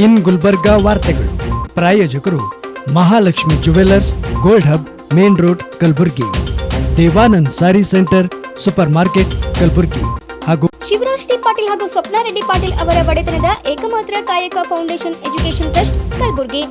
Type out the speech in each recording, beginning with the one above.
ಇನ್ ಗುಲ್ಬರ್ಗಾ ವಾರ್ತೆಗಳು ಪ್ರಾಯೋಜಕರು Mahalakshmi jewellers, gold hub, main road, Kalaburagi. Devanand sari centre, super market, Kalaburagi. ಹಾಗೂ ಶಿವರಾಜ್ ಟಿ ಪಾಟೀಲ್ ಹಾಗೂ ಸ್ವಪ್ನ ರೆಡ್ಡಿ ಪಾಟೀಲ್ ಅವರ ಒಡೆತನದ ಏಕಮಾತ್ರ ಕಾಯಕ foundation education trust, Kalaburagi.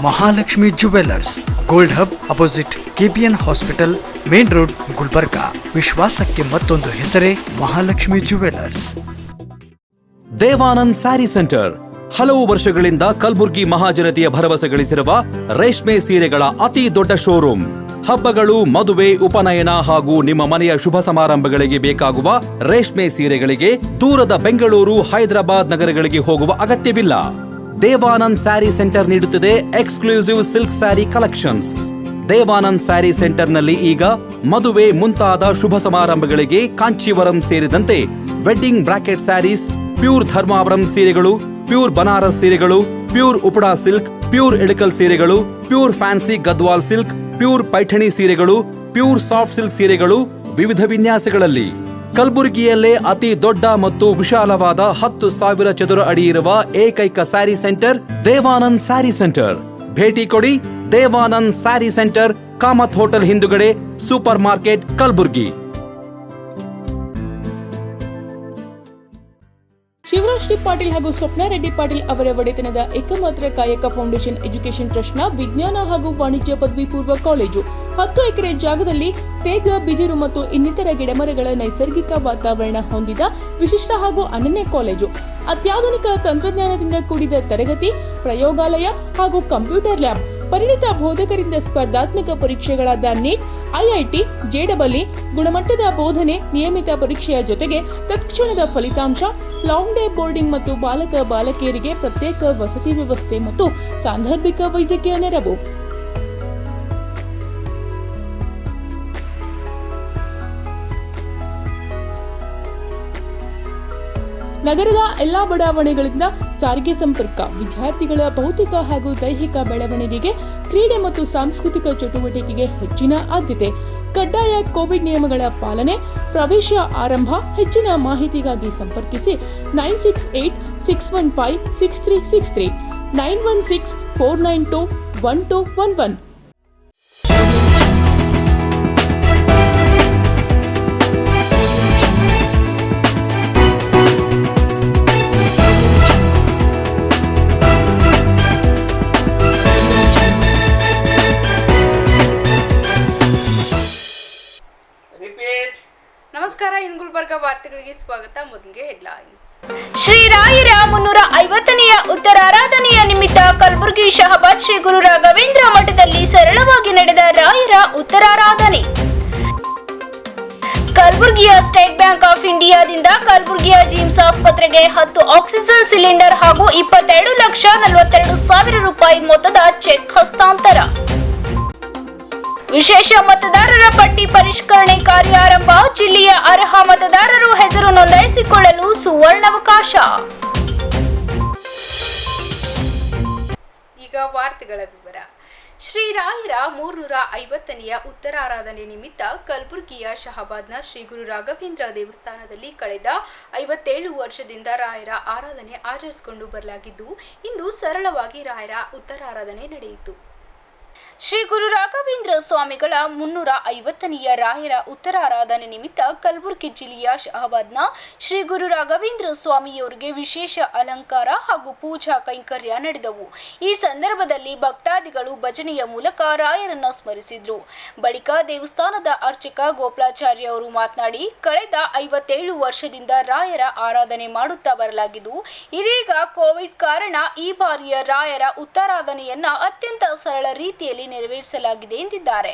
Mahalakshmi jewellers, gold hub, opposite KPN hospital, main road, Gulbarga. ವಿಶ್ವಾಸಕ್ಕೆ ಮತ್ತೊಂದು ಹೆಸರೇ ಮಹಾಲಕ್ಷ್ಮಿ ಜುವೆಲ್ಲರ್ಸ್. ದೇವಾನಂದ್ ಸ್ಯಾರಿ ಸೆಂಟರ್ ಹಲವು ವರ್ಷಗಳಿಂದ ಕಲಬುರಗಿ ಮಹಾಜನತೆಯ ಭರವಸೆ ಗಳಿಸಿರುವ ರೇಷ್ಮೆ ಸೀರೆಗಳ ಅತಿ ದೊಡ್ಡ ಶೋರೂಮ್. ಹಬ್ಬಗಳು, ಮದುವೆ, ಉಪನಯನ ಹಾಗೂ ನಿಮ್ಮ ಮನೆಯ ಶುಭ ಸಮಾರಂಭಗಳಿಗೆ ಬೇಕಾಗುವ ರೇಷ್ಮೆ ಸೀರೆಗಳಿಗೆ ದೂರದ ಬೆಂಗಳೂರು, ಹೈದರಾಬಾದ್ ನಗರಗಳಿಗೆ ಹೋಗುವ ಅಗತ್ಯವಿಲ್ಲ. ದೇವಾನಂದ್ ಸ್ಯಾರಿ ಸೆಂಟರ್ ನೀಡುತ್ತಿದೆ exclusive silk sari collections. Devanand sari ಸೆಂಟರ್ನಲ್ಲಿ ಈಗ ಮದುವೆ ಮುಂತಾದ ಶುಭ ಸಮಾರಂಭಗಳಿಗೆ ಕಾಂಚೀವರಂ ಸೇರಿದಂತೆ wedding bracket saris, pure Dharmavaram ಸೀರೆಗಳು, ಪ್ಯೂರ್ ಬನಾರಸ್ ಸೀರೆಗಳು, pure Uppada silk, pure Ilkal ಸೀರೆಗಳು, pure fancy Gadwal silk, pure Paithani ಸೀರೆಗಳು, ಪ್ಯೂರ್ ಸಾಫ್ಟ್ ಸಿಲ್ಕ್ ಸೀರೆಗಳು ವಿವಿಧ ವಿನ್ಯಾಸಗಳಲ್ಲಿ. ಕಲಬುರಗಿಯಲ್ಲೇ ಅತಿ ದೊಡ್ಡ ಮತ್ತು ವಿಶಾಲವಾದ 10,000 ಚದುರ ಅಡಿ ಇರುವ ಏಕೈಕ ಸ್ಯಾರಿ ಸೆಂಟರ್ ದೇವಾನಂದ್ ಸ್ಯಾರಿ ಸೆಂಟರ್. ಭೇಟಿ ಕೊಡಿ. ದೇವಾನಂದ್ ಸ್ಯಾರಿ ಸೆಂಟರ್, ಕಾಮತ್ ಹೋಟೆಲ್ ಹಿಂದುಗಡೆ, super market, Kalaburagi. Shivraj T Patil ಹಾಗೂ ಸ್ವಪ್ನ ರೆಡ್ಡಿ ಪಾಟೀಲ್ ಅವರ ಒಡೆತನದ ಏಕಮಾತ್ರ ಕಾಯಕ ಫೌಂಡೇಶನ್ ಎಜುಕೇಶನ್ ಟ್ರಸ್ಟ್ನ ವಿಜ್ಞಾನ ಹಾಗೂ ವಾಣಿಜ್ಯ ಪದವಿ ಪೂರ್ವ ಕಾಲೇಜು 10 ಎಕರೆ ಜಾಗದಲ್ಲಿ ತೇಗ, ಬಿದಿರು ಮತ್ತು ಇನ್ನಿತರ ಗಿಡಮರಗಳ ನೈಸರ್ಗಿಕ ವಾತಾವರಣ ಹೊಂದಿದ ವಿಶಿಷ್ಟ ಹಾಗೂ ಅನನ್ಯ ಕಾಲೇಜು. ಅತ್ಯಾಧುನಿಕ ತಂತ್ರಜ್ಞಾನದಿಂದ ಕೂಡಿದ ತರಗತಿ, ಪ್ರಯೋಗಾಲಯ ಹಾಗೂ ಕಂಪ್ಯೂಟರ್ ಲ್ಯಾಬ್, ಪರಿಣಿತ ಬೋಧಕರಿಂದ ಸ್ಪರ್ಧಾತ್ಮಕ ಪರೀಕ್ಷೆಗಳಾದ ನೀಟ್, IIT, JEE, ಗುಣಮಟ್ಟದ ಬೋಧನೆ, ನಿಯಮಿತ ಪರೀಕ್ಷೆಯ ಜೊತೆಗೆ ತತ್ಕ್ಷಣದ ಫಲಿತಾಂಶ, ಲಾಂಗ್ ಡೇ ಬೋರ್ಡಿಂಗ್ ಮತ್ತು ಬಾಲಕ ಬಾಲಕಿಯರಿಗೆ ಪ್ರತ್ಯೇಕ ವಸತಿ ವ್ಯವಸ್ಥೆ ಮತ್ತು ಸಾಂದರ್ಭಿಕ ವೈದ್ಯಕೀಯ ನೆರವು. ನಗರದ ಎಲ್ಲಾ ಬಡಾವಣೆಗಳಿಂದ ಸಾರಿಗೆ ಸಂಪರ್ಕ, ವಿದ್ಯಾರ್ಥಿಗಳ ಭೌತಿಕ ಹಾಗೂ ದೈಹಿಕ ಬೆಳವಣಿಗೆಗೆ, ಕ್ರೀಡೆ ಮತ್ತು ಸಾಂಸ್ಕೃತಿಕ ಚಟುವಟಿಕೆಗೆ ಹೆಚ್ಚಿನ ಆದ್ಯತೆ. ಕಡ್ಡಾಯ ಕೋವಿಡ್ ನಿಯಮಗಳ ಪಾಲನೆ. ಪ್ರವೇಶ ಆರಂಭ. ಹೆಚ್ಚಿನ ಮಾಹಿತಿಗಾಗಿ ಸಂಪರ್ಕಿಸಿ 968-615-6363, 916-492-1211. ನಮಸ್ಕಾರ, ಇನ್ ಗುಲ್ಬರ್ಗಾ ವಾರ್ತೆಗಳಿಗೆ ಸ್ವಾಗತ. ಮೊದಲಿಗೆ ಹೆಡ್ಲೈನ್ಸ್. ಶ್ರೀ ರಾಯರ 350ನೆಯ ಉತ್ತರಾರಾಧನೆಯ ನಿಮಿತ್ತ ಕಲಬುರಗಿ ಶಹಬಾದ್ ಶ್ರೀ ಗುರು ರಾಘವೇಂದ್ರ ಮಠದಲ್ಲಿ ಸರಳವಾಗಿ ನಡೆದ ರಾಯರ ಉತ್ತರಾರಾಧನೆ. ಕಲಬುರಗಿಯ ಸ್ಟೇಟ್ ಬ್ಯಾಂಕ್ ಆಫ್ ಇಂಡಿಯಾದಿಂದ ಕಲಬುರಗಿಯ ಜಿಮ್ಸ್ ಆಸ್ಪತ್ರೆಗೆ 10 ಆಕ್ಸಿಜನ್ ಸಿಲಿಂಡರ್ ಹಾಗೂ 22,42,000 ರೂಪಾಯಿ ಮೊತ್ತದ ಚೆಕ್ ಹಸ್ತಾಂತರ. ವಿಶೇಷ ಮತದಾರರ ಪಟ್ಟಿ ಪರಿಷ್ಕರಣೆ ಕಾರ್ಯ ಆರಂಭ. ಜಿಲ್ಲೆಯ ಅರ್ಹ ಮತದಾರರು ಹೆಸರು ನೋಂದಾಯಿಸಿಕೊಳ್ಳಲು ಸುವರ್ಣಾವಕಾಶ. ಈಗ ವಾರ್ತೆಗಳ ವಿವರ. ಶ್ರೀ ರಾಯರ 350ನೆಯ ಉತ್ತರಾರಾಧನೆ ನಿಮಿತ್ತ ಕಲಬುರಗಿಯ ಶಹಬಾದ್ನ ಶ್ರೀ ಗುರು ರಾಘವೇಂದ್ರ ದೇವಸ್ಥಾನದಲ್ಲಿ ಕಳೆದ 57 ವರ್ಷದಿಂದ ರಾಯರ ಆರಾಧನೆ ಆಚರಿಸಿಕೊಂಡು ಬರಲಾಗಿದ್ದು, ಇಂದು ಸರಳವಾಗಿ ರಾಯರ ಉತ್ತರಾರಾಧನೆ ನಡೆಯಿತು. ಶ್ರೀ ಗುರು ರಾಘವೇಂದ್ರ ಸ್ವಾಮಿಗಳ 350ನೇಯ ರಾಯರ ಉತ್ತರಾರಾಧನೆ ನಿಮಿತ್ತ ಕಲಬುರಗಿ ಜಿಲ್ಲೆಯ ಶಹಾಬಾದ್ನ ಶ್ರೀ ಗುರು ರಾಘವೇಂದ್ರ ಸ್ವಾಮಿಯವರಿಗೆ ವಿಶೇಷ ಅಲಂಕಾರ ಹಾಗೂ ಪೂಜಾ ಕೈಂಕರ್ಯ ನಡೆದವು. ಈ ಸಂದರ್ಭದಲ್ಲಿ ಭಕ್ತಾದಿಗಳು ಭಜನೆಯ ಮೂಲಕ ರಾಯರನ್ನ ಸ್ಮರಿಸಿದ್ರು. ಬಳಿಕ ದೇವಸ್ಥಾನದ ಅರ್ಚಕ ಗೋಪಾಲಾಚಾರ್ಯ ಅವರು ಮಾತನಾಡಿ, ಕಳೆದ 57 ವರ್ಷದಿಂದ ರಾಯರ ಆರಾಧನೆ ಮಾಡುತ್ತಾ ಬರಲಾಗಿದ್ದು, ಇದೀಗ ಕೋವಿಡ್ ಕಾರಣ ಈ ಬಾರಿಯ ರಾಯರ ಉತ್ತರಾರಾಧನೆಯನ್ನ ಅತ್ಯಂತ ಸರಳ ರೀತಿಯಲ್ಲಿ ನೆರವೇರಿಸಲಾಗಿದೆ ಎಂದಿದ್ದಾರೆ.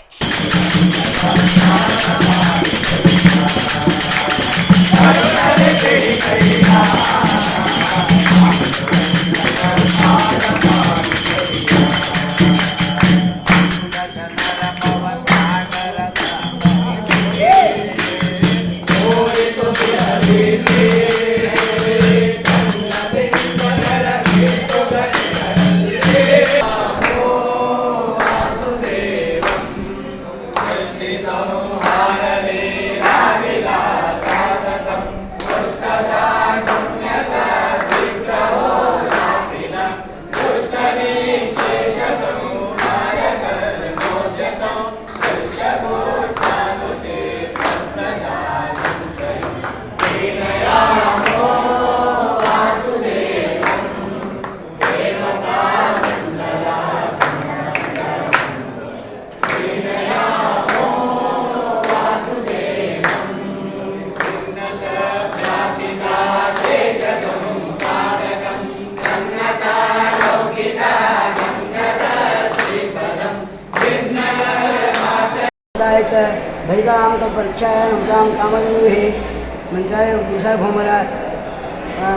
ಭೈದಾಂ ಪರೀಕ್ಷಾ ನಮ್ದಾಂ ಕಾಮಧೇನುಹೇ ಮಂತ್ರಾಲಯ ಸಾರ್ವಭೌಮರ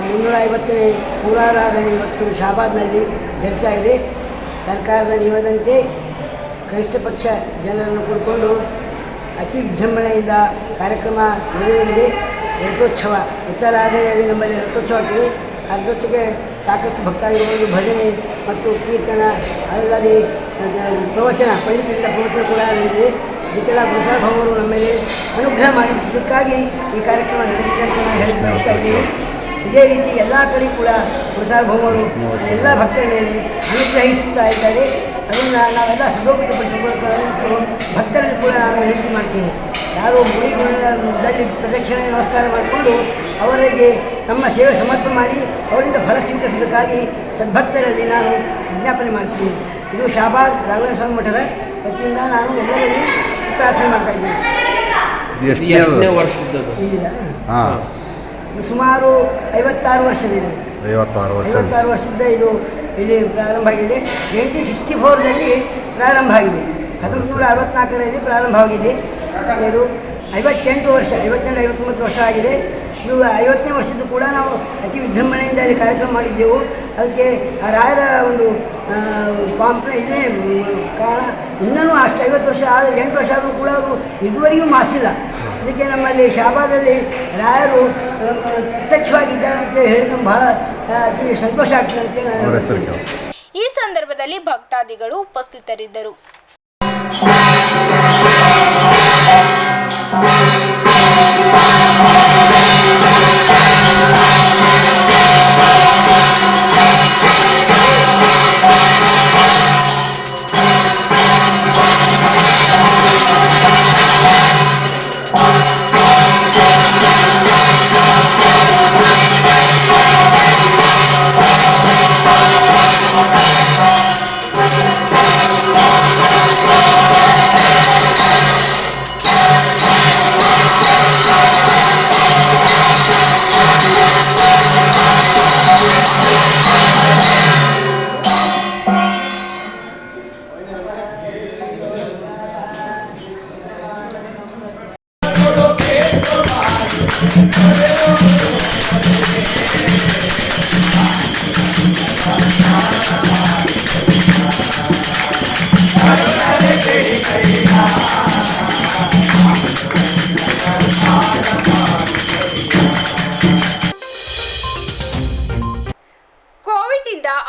350ನೇ ಪೂರಾರಾಧನೆ ಇವತ್ತು ಶಹಾಬಾದ್ನಲ್ಲಿ ಜರುಗ್ತಾ ಇದೆ. ಸರ್ಕಾರದ ನಿಯಮದಂತೆ ಕನಿಷ್ಠ ಪಕ್ಷ ಜನರನ್ನು ಕೂಡಿಕೊಂಡು ಅತಿ ವಿಜೃಂಭಣೆಯಿಂದ ಕಾರ್ಯಕ್ರಮ ನೆರವೇರಿದೆ. ರಥೋತ್ಸವ ಉತ್ತರಾರಾಧನೆಯಲ್ಲಿ ನಮ್ಮಲ್ಲಿ ರಥೋತ್ಸವ ಆಗ್ತದೆ. ಆ ರಥೋತ್ಸವಕ್ಕೆ ಸಾಕಷ್ಟು ಭಕ್ತಾದಿಗಳು ಭಜನೆ ಮತ್ತು ಕೀರ್ತನ, ಅದಲ್ಲದೆ ಪ್ರವಚನ, ಪಂಡಿತರಿಂದ ಪ್ರವಚನ ಕೂಡ ನಡೆದಿದೆ. ಇದಕ್ಕೆಲ್ಲ ಗುರುಸಾರ್ವಭೌಮರು ನಮ್ಮ ಮೇಲೆ ಅನುಗ್ರಹ ಮಾಡಿದ್ದಕ್ಕಾಗಿ ಈ ಕಾರ್ಯಕ್ರಮ ನಡೆದಿದೆ ಅಂತ ನಾನು ಹೇಳಿ ಬಯಸ್ತಾ ಇದ್ದೀನಿ. ಇದೇ ರೀತಿ ಎಲ್ಲ ಕಡೆ ಕೂಡ ಗುರುಸಾರ್ವಭೌಮರು ಎಲ್ಲ ಭಕ್ತರ ಮೇಲೆ ಅನುಗ್ರಹಿಸ್ತಾ ಇದ್ದಾರೆ. ಅದನ್ನು ನಾವೆಲ್ಲ ಸದುಪಯೋಗಪಡಿಸಿಕೊಳ್ಳುವ ಭಕ್ತರಲ್ಲಿ ಕೂಡ ನಾನು ವಿನಂತಿ ಮಾಡ್ತೀನಿ. ಯಾರು ಗುರಿಗಳಲ್ಲಿ ಪ್ರದಕ್ಷಿಣೆ ನಮಸ್ಕಾರ ಮಾಡಿಕೊಂಡು ಅವರಿಗೆ ತಮ್ಮ ಸೇವೆ ಸಮರ್ಪಣೆ ಮಾಡಿ ಅವರಿಂದ ಫಲ ಸ್ವೀಕರಿಸಬೇಕಾಗಿ ಸದ್ಭಕ್ತರಲ್ಲಿ ನಾನು ವಿಜ್ಞಾಪನೆ ಮಾಡ್ತೀನಿ. ಇದು ಶಹಾಬಾದ್ ರಾಘವೇಂದ್ರ ಸ್ವಾಮಿ ಮಠದ ವತಿಯಿಂದ ನಾನು ಎಲ್ಲರಲ್ಲಿ ಪ್ರಾರ್ಥನೆ ಮಾಡ್ತಾ ಇದ್ದೀನಿ. ಸುಮಾರು 56 ವರ್ಷದಿಂದ 56 ವರ್ಷದಿಂದ ಇದು ಇಲ್ಲಿ ಪ್ರಾರಂಭ ಆಗಿದೆ. 1964ರಲ್ಲಿ ಪ್ರಾರಂಭ ಆಗಿದೆ. 1964ರಲ್ಲಿ ಪ್ರಾರಂಭವಾಗಿದೆ. ಇದು 58 ವರ್ಷ, 59 ವರ್ಷ ಆಗಿದೆ. ಇದು 50ನೇ ವರ್ಷದ್ದು ಕೂಡ ನಾವು ಅತಿ ವಿಜೃಂಭಣೆಯಿಂದ ಇಲ್ಲಿ ಕಾರ್ಯಕ್ರಮ ಮಾಡಿದ್ದೆವು. ಅದಕ್ಕೆ ರಾಯರ ಒಂದು ಇದೇ ಕಾರಣ. ಇನ್ನೂ ಅಷ್ಟು 50 ವರ್ಷ 8 ವರ್ಷ ಆದರೂ ಕೂಡ ಅದು ಇದುವರೆಗೂ ಮಾಸಿಲ್ಲ. ಇದಕ್ಕೆ ನಮ್ಮಲ್ಲಿ ಶಹಾಬಾದಲ್ಲಿ ರಾಯರು ಪ್ರತ್ಯಕ್ಷವಾಗಿದ್ದಾರೆ ಅಂತ ಹೇಳಿ ನಮ್ಗೆ ಬಹಳ ಅತಿ ಸಂತೋಷ ಆಗ್ತದೆ ಅಂತ ನಾನು. ಈ ಸಂದರ್ಭದಲ್ಲಿ ಭಕ್ತಾದಿಗಳು ಉಪಸ್ಥಿತರಿದ್ದರು.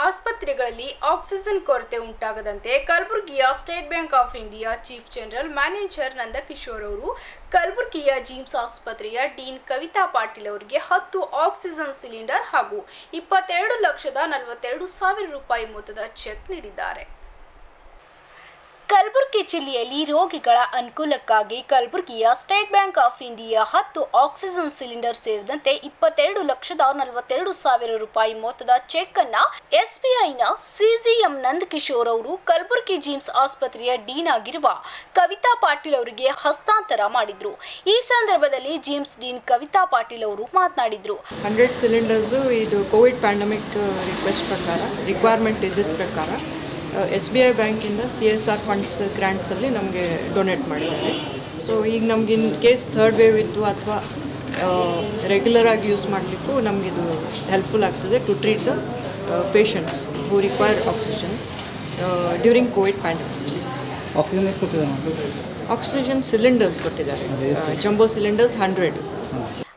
ಆಸ್ಪತ್ರೆಗಳಲ್ಲಿ ಆಕ್ಸಿಜನ್ ಕೊರತೆ ಉಂಟಾಗದಂತೆ ಕಲಬುರಗಿಯ state bank of India chief general manager Nandkishore ಅವರು ಕಲಬುರಗಿಯ ಜಿಮ್ಸ್ ಆಸ್ಪತ್ರೆಯ ಡೀನ್ ಕವಿತಾ ಪಾಟೀಲ್ ಅವರಿಗೆ 10 ಆಕ್ಸಿಜನ್ ಸಿಲಿಂಡರ್ ಹಾಗೂ 22,42,000 ರೂಪಾಯಿ ಮೊತ್ತದ ಚೆಕ್ ನೀಡಿದ್ದಾರೆ. ಕಲಬುರಗಿ ಜಿಲ್ಲೆಯಲ್ಲಿ ರೋಗಿಗಳ ಅನುಕೂಲಕ್ಕಾಗಿ ಕಲಬುರಗಿಯ state bank of India 10 oxygen cylinder ಸೇರಿದಂತೆ 22,42,000 ರೂಪಾಯಿ ಮೊತ್ತದ ಚೆಕ್ ಅನ್ನ ಎಸ್ಬಿಐನ ಸಿಜಿಎಂ ನಂದಕಿಶೋರ್ ಅವರು ಕಲಬುರಗಿ ಜಿಮ್ಸ್ ಆಸ್ಪತ್ರೆಯ ಡೀನ್ ಆಗಿರುವ ಕವಿತಾ ಪಾಟೀಲ್ ಅವರಿಗೆ ಹಸ್ತಾಂತರ ಮಾಡಿದ್ರು. ಈ ಸಂದರ್ಭದಲ್ಲಿ ಜಿಮ್ಸ್ ಡೀನ್ ಕವಿತಾ ಪಾಟೀಲ್ ಅವರು ಮಾತನಾಡಿದ್ರು. 100 ಸಿಲಿಂಡರ್ಸು ಇದು ಕೋವಿಡ್ ಪ್ಯಾಂಡಮಿಕ್ ರಿಕ್ವೈರ್ಮೆಂಟ್ ಇದ್ದಿದ್ದ ಪ್ರಕಾರ SBI ಬ್ಯಾಂಕಿಂದ CSR ಫಂಡ್ಸ್ ಗ್ರ್ಯಾಂಟ್ಸಲ್ಲಿ ನಮಗೆ ಡೊನೇಟ್ ಮಾಡಿದ್ದಾರೆ. ಸೊ ಈಗ ನಮ್ಗೆ ಇನ್ ಕೇಸ್ ಥರ್ಡ್ ವೇವ್ ಇತ್ತು ಅಥವಾ ರೆಗ್ಯುಲರಾಗಿ ಯೂಸ್ ಮಾಡಲಿಕ್ಕೂ ನಮಗಿದು ಹೆಲ್ಪ್ಫುಲ್ ಆಗ್ತದೆ to treat the patients who require oxygen during Covid pandemic. Oxygen cylinders ಕೊಟ್ಟಿದ್ದಾರೆ, ಜಂಬೋ ಸಿಲಿಂಡರ್ಸ್ 100.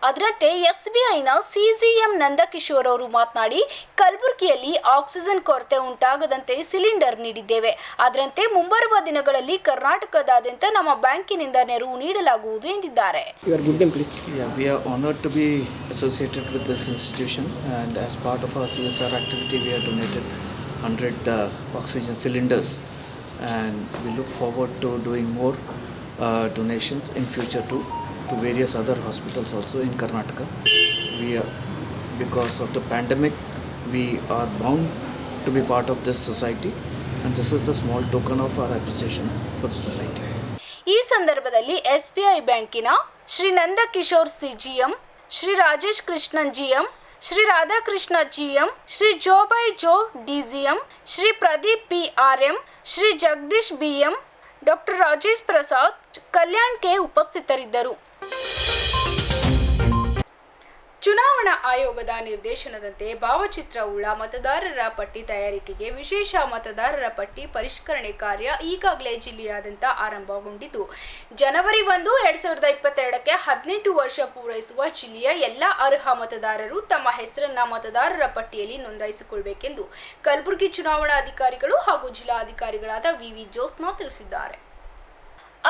ಅದರಂತೆ ಎಸ್ಬಿಐನ ಸಿಜಿಎಂ ನಂದಕಿಶೋರ್ ಅವರು ಮಾತನಾಡಿ, ಕಲಬುರಗಿಯಲ್ಲಿ ಆಕ್ಸಿಜನ್ ಕೊರತೆ ಉಂಟಾಗದಂತೆ ಸಿಲಿಂಡರ್ ನೀಡಿದ್ದೇವೆ. ಅದರಂತೆ ಮುಂಬರುವ ದಿನಗಳಲ್ಲಿ ಕರ್ನಾಟಕದಾದ್ಯಂತ ನಮ್ಮ ಬ್ಯಾಂಕಿನಿಂದ ನೆರವು ನೀಡಲಾಗುವುದು ಎಂದಿದ್ದಾರೆ. We are honored to be associated with this institution, and as part of our CSR activity we have donated 100 oxygen cylinders, and we look forward to doing more donations in future too, to various other hospitals also in Karnataka. Because of the pandemic, we are bound to be part of this society, and this is the small token of our appreciation for the society. ಈ ಸಂದರ್ಭದಲ್ಲಿ SBI ಬ್ಯಾಂಕಿನ Shri Nandakishore CGM, Shri Rajesh Krishnan GM, Shri Radhakrishna GM, Shri Joboy Jo DGM, Shri Pradeep PRM, Shri Jagadish BM, doctor Rajesh Prasad, Kalyan K ಉಪಸ್ಥಿತರಿದ್ದರು. ಚುನಾವಣಾ ಆಯೋಗದ ನಿರ್ದೇಶನದಂತೆ ಭಾವಚಿತ್ರವುಳ್ಳ ಮತದಾರರ ಪಟ್ಟಿ ತಯಾರಿಕೆಗೆ ವಿಶೇಷ ಮತದಾರರ ಪಟ್ಟಿ ಪರಿಷ್ಕರಣೆ ಕಾರ್ಯ ಈಗಾಗಲೇ ಜಿಲ್ಲೆಯಾದ್ಯಂತ ಆರಂಭಗೊಂಡಿದ್ದು, ಜನವರಿ 1, 2022ಕ್ಕೆ 18 ವರ್ಷ ಪೂರೈಸುವ ಜಿಲ್ಲೆಯ ಎಲ್ಲ ಅರ್ಹ ಮತದಾರರು ತಮ್ಮ ಹೆಸರನ್ನ ಮತದಾರರ ಪಟ್ಟಿಯಲ್ಲಿ ನೋಂದಾಯಿಸಿಕೊಳ್ಳಬೇಕೆಂದು ಕಲಬುರಗಿ ಚುನಾವಣಾ ಅಧಿಕಾರಿಗಳು ಹಾಗೂ ಜಿಲ್ಲಾಧಿಕಾರಿಗಳಾದ VV ಜ್ಯೋತ್ಸ್ನಾ ತಿಳಿಸಿದ್ದಾರೆ.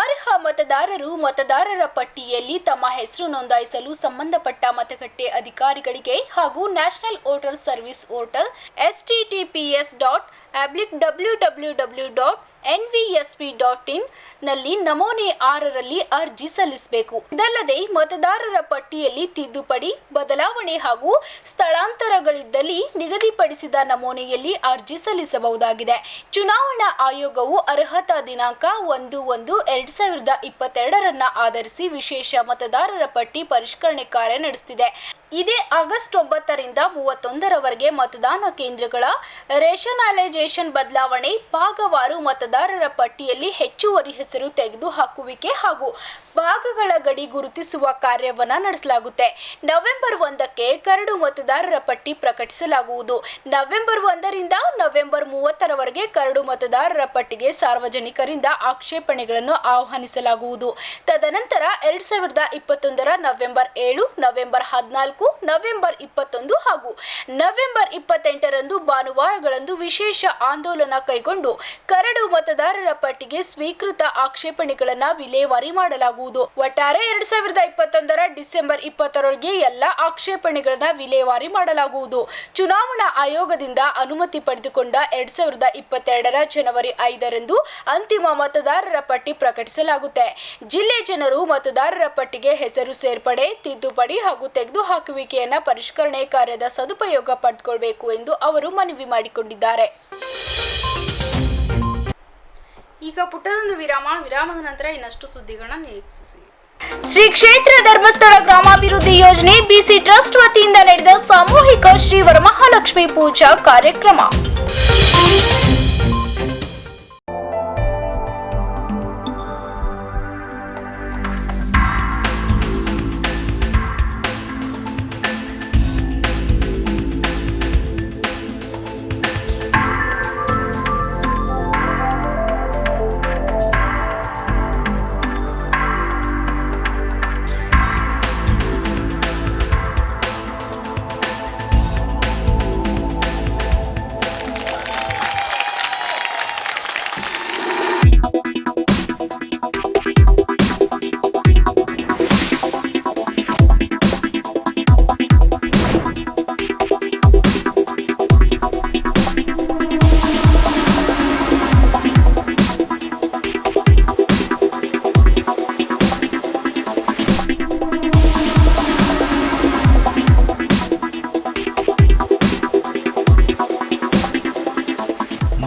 ಅರ್ಹ ಮತದಾರರು ಮತದಾರರ ಪಟ್ಟಿಯಲ್ಲಿ ತಮ್ಮ ಹೆಸರು ನೋಂದಾಯಿಸಲು ಸಂಬಂಧಪಟ್ಟ ಮತಗಟ್ಟೆ ಅಧಿಕಾರಿಗಳಿಗೆ ಹಾಗೂ national voter service portal https://www.nvsp.in ನಲ್ಲಿ ನಮೂನೆ 6ರಲ್ಲಿ ಅರ್ಜಿ ಸಲ್ಲಿಸಬೇಕು. ಇದಲ್ಲದೆ ಮತದಾರರ ಪಟ್ಟಿಯಲ್ಲಿ ತಿದ್ದುಪಡಿ, ಬದಲಾವಣೆ ಹಾಗೂ ಸ್ಥಳಾಂತರಗಳಿದ್ದಲ್ಲಿ ನಿಗದಿಪಡಿಸಿದ ನಮೂನೆಯಲ್ಲಿ ಅರ್ಜಿ ಸಲ್ಲಿಸಬಹುದಾಗಿದೆ. ಚುನಾವಣಾ ಆಯೋಗವು ಅರ್ಹತಾ ದಿನಾಂಕ 1/1/2022 ಆಧರಿಸಿ ವಿಶೇಷ ಮತದಾರರ ಪಟ್ಟಿ ಪರಿಷ್ಕರಣೆ ಕಾರ್ಯ ನಡೆಸುತ್ತಿದೆ. ಇದೇ ಆಗಸ್ಟ್ 9ರಿಂದ 31ರವರೆಗೆ ಮತದಾನ ಕೇಂದ್ರಗಳ ರೇಷನಲೈಸೇಷನ್ ಬದಲಾವಣೆ, ಭಾಗವಾರು ಮತದಾರರ ಪಟ್ಟಿಯಲ್ಲಿ ಹೆಚ್ಚುವರಿ ಹೆಸರು ತೆಗೆದುಹಾಕುವಿಕೆ ಹಾಗೂ ಭಾಗಗಳ ಗಡಿ ಗುರುತಿಸುವ ಕಾರ್ಯವನ್ನು ನಡೆಸಲಾಗುತ್ತೆ. ನವೆಂಬರ್ 1ಕ್ಕೆ ಕರಡು ಮತದಾರರ ಪಟ್ಟಿ ಪ್ರಕಟಿಸಲಾಗುವುದು. ನವೆಂಬರ್ 1ರಿಂದ ನವೆಂಬರ್ 30ರವರೆಗೆ ಕರಡು ಮತದಾರರ ಪಟ್ಟಿಗೆ ಸಾರ್ವಜನಿಕರಿಂದ ಆಕ್ಷೇಪಣೆಗಳನ್ನು ಆಹ್ವಾನಿಸಲಾಗುವುದು. ತದನಂತರ 2021ರ ನವೆಂಬರ್ 7, ನವೆಂಬರ್ 14, ನವೆಂಬರ್ 21 ಹಾಗೂ ನವೆಂಬರ್ 28ರಂದು ಭಾನುವಾರಗಳಂದು ವಿಶೇಷ ಆಂದೋಲನ ಕೈಗೊಂಡು ಕರಡು ಮತದಾರರ ಪಟ್ಟಿಗೆ ಸ್ವೀಕೃತ ಆಕ್ಷೇಪಣೆಗಳನ್ನು ವಿಲೇವಾರಿ ಮಾಡಲಾಗುವುದು. ಒಟ್ಟಾರೆ 2021ರ ಡಿಸೆಂಬರ್ 20ರೊಳಗೆ ಎಲ್ಲ ಆಕ್ಷೇಪಣೆಗಳನ್ನು ವಿಲೇವಾರಿ ಮಾಡಲಾಗುವುದು. ಚುನಾವಣಾ ಆಯೋಗದಿಂದ ಅನುಮತಿ ಪಡೆದುಕೊಂಡ 2022ರ ಜನವರಿ 5ರಂದು ಅಂತಿಮ ಮತದಾರರ ಪಟ್ಟಿ ಪ್ರಕಟಿಸಲಾಗುತ್ತೆ. ಜಿಲ್ಲೆ ಜನರು ಮತದಾರರ ಪಟ್ಟಿಗೆ ಹೆಸರು ಸೇರ್ಪಡೆ, ತಿದ್ದುಪಡಿ ಹಾಗೂ ತೆಗೆದುಹಾಕುವಿಕೆಯನ್ನ ಪರಿಷ್ಕರಣೆ ಕಾರ್ಯದ ಸದುಪಯೋಗ ಪಡೆದುಕೊಳ್ಳಬೇಕು ಎಂದು ಅವರು ಮನವಿ ಮಾಡಿಕೊಂಡಿದ್ದಾರೆ. ಈಗ ಪುಟ್ಟದೊಂದು ವಿರಾಮದ ನಂತರ ಇನ್ನಷ್ಟು ಸುದ್ದಿಗಳನ್ನ ನಿರೀಕ್ಷಿಸಿ. ಶ್ರೀ ಕ್ಷೇತ್ರ ಧರ್ಮಸ್ಥಳ ಗ್ರಾಮಾಭಿವೃದ್ಧಿ ಯೋಜನೆ BC ಟ್ರಸ್ಟ್ ವತಿಯಿಂದ ನಡೆದ ಸಾಮೂಹಿಕ ಶ್ರೀ ವರಮಹಾಲಕ್ಷ್ಮಿ ಪೂಜಾ ಕಾರ್ಯಕ್ರಮ.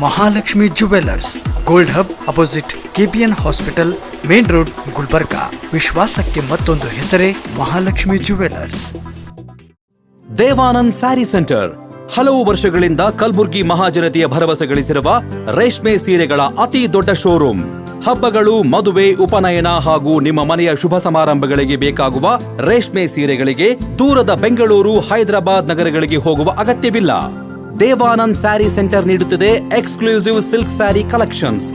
Mahalakshmi jewellers, gold hub opposite KPN hospital, main road, Gulbarga. ವಿಶ್ವಾಸಕ್ಕೆ ಮತ್ತೊಂದು ಹೆಸರೇ ಮಹಾಲಕ್ಷ್ಮಿ ಜುವೆಲ್ಲರ್ಸ್. ದೇವಾನಂದ್ ಸ್ಯಾರಿ ಸೆಂಟರ್ ಹಲವು ವರ್ಷಗಳಿಂದ ಕಲಬುರ್ಗಿ ಮಹಾಜನತೆಯ ಭರವಸೆ ಗಳಿಸಿರುವ ರೇಷ್ಮೆ ಸೀರೆಗಳ ಅತಿ ದೊಡ್ಡ ಶೋರೂಮ್. ಹಬ್ಬಗಳು, ಮದುವೆ, ಉಪನಯನ ಹಾಗೂ ನಿಮ್ಮ ಮನೆಯ ಶುಭ ಸಮಾರಂಭಗಳಿಗೆ ಬೇಕಾಗುವ ರೇಷ್ಮೆ ಸೀರೆಗಳಿಗೆ ದೂರದ ಬೆಂಗಳೂರು, ಹೈದರಾಬಾದ್ ನಗರಗಳಿಗೆ ಹೋಗುವ ಅಗತ್ಯವಿಲ್ಲ. ದೇವಾನಂದ್ ಸ್ಯಾರಿ ಸೆಂಟರ್ ನೀಡುತ್ತಿದೆ exclusive silk sari collections.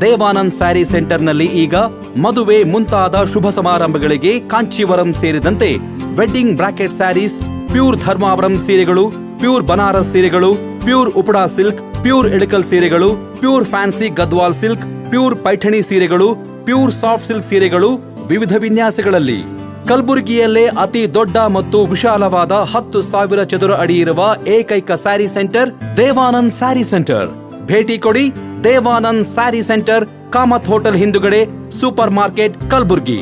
Devanand sari ಸೆಂಟರ್ನಲ್ಲಿ ಈಗ ಮದುವೆ ಮುಂತಾದ ಶುಭ ಸಮಾರಂಭಗಳಿಗೆ ಕಾಂಚೀವರಂ ಸೇರಿದಂತೆ wedding bracket saris, pure Dharmavaram ಸೀರೆಗಳು, ಪ್ಯೂರ್ ಬನಾರಸ್ ಸೀರೆಗಳು, pure Uppada silk, pure Ilkal ಸೀರೆಗಳು, pure fancy Gadwal silk, pure Paithani ಸೀರೆಗಳು, ಪ್ಯೂರ್ ಸಾಫ್ಟ್ ಸಿಲ್ಕ್ ಸೀರೆಗಳು ವಿವಿಧ ವಿನ್ಯಾಸಗಳಲ್ಲಿ. ಕಲಬುರಗಿಯಲ್ಲೇ ಅತಿ ದೊಡ್ಡ ಮತ್ತು ವಿಶಾಲವಾದ 10,000 ಚದುರ ಅಡಿ ಇರುವ ಏಕೈಕ ಸ್ಯಾರಿ ಸೆಂಟರ್ ದೇವಾನಂದ್ ಸ್ಯಾರಿ ಸೆಂಟರ್. ಭೇಟಿ ಕೊಡಿ. ದೇವಾನಂದ್ ಸ್ಯಾರಿ ಸೆಂಟರ್, ಕಾಮತ್ ಹೋಟೆಲ್ ಹಿಂದುಗಡೆ, supermarket, Kalaburgi.